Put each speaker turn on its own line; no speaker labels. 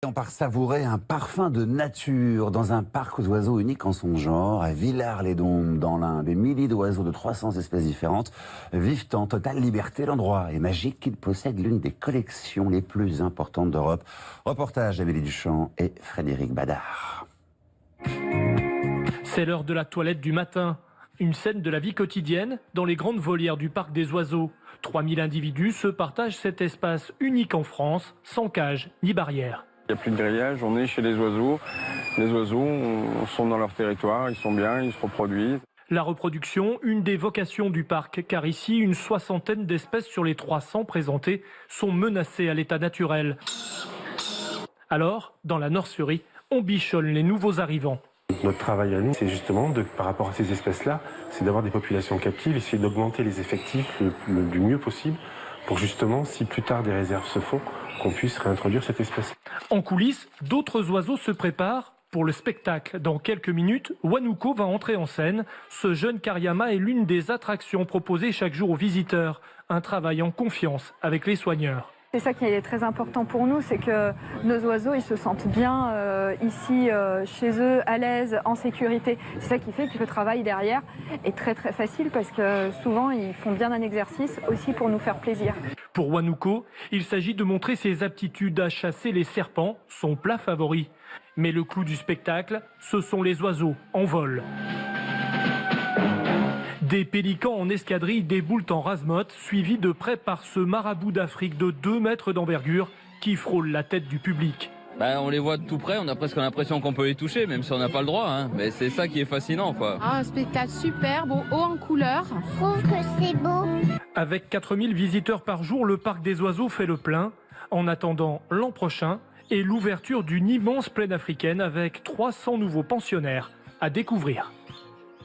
On part savourer un parfum de nature dans un parc aux oiseaux unique en son genre, à Villars-les-Dombes, dans l'Ain. Des milliers d'oiseaux de 300 espèces différentes vivent en totale liberté. L'endroit est magique, il possède l'une des collections les plus importantes d'Europe. Reportage d'Amélie Duchamp et Frédéric Badard.
C'est l'heure de la toilette du matin. Une scène de la vie quotidienne dans les grandes volières du parc des oiseaux. 3000 individus se partagent cet espace unique en France, sans cage ni barrière.
Il n'y a plus de grillage, on est chez les oiseaux. Les oiseaux sont dans leur territoire, ils sont bien, ils se reproduisent.
La reproduction, une des vocations du parc, car ici, une soixantaine d'espèces sur les 300 présentées sont menacées à l'état naturel. Alors, dans la nurserie, on bichonne les nouveaux arrivants.
Notre travail à nous, c'est justement, par rapport à ces espèces-là, c'est d'avoir des populations captives, essayer d'augmenter les effectifs du mieux possible pour justement, si plus tard des réserves se font, qu'on puisse réintroduire cette espèce.
En coulisses, d'autres oiseaux se préparent pour le spectacle. Dans quelques minutes, Wanuko va entrer en scène. Ce jeune Kariama est l'une des attractions proposées chaque jour aux visiteurs. Un travail en confiance avec les soigneurs.
C'est ça qui est très important pour nous, c'est que nos oiseaux ils se sentent bien ici, chez eux, à l'aise, en sécurité. C'est ça qui fait que le travail derrière est très très facile parce que souvent ils font bien un exercice aussi pour nous faire plaisir.
Pour Wanuko, il s'agit de montrer ses aptitudes à chasser les serpents, son plat favori. Mais le clou du spectacle, ce sont les oiseaux en vol. Des pélicans en escadrille déboulent en rase-motte, suivis de près par ce marabout d'Afrique de 2 mètres d'envergure qui frôle la tête du public.
On les voit de tout près, on a presque l'impression qu'on peut les toucher, même si on n'a pas le droit. Mais c'est ça qui est fascinant, quoi.
Un spectacle superbe, haut en couleur.
Je trouve que c'est beau.
Avec 4000 visiteurs par jour, le parc des oiseaux fait le plein. En attendant l'an prochain et l'ouverture d'une immense plaine africaine avec 300 nouveaux pensionnaires à découvrir.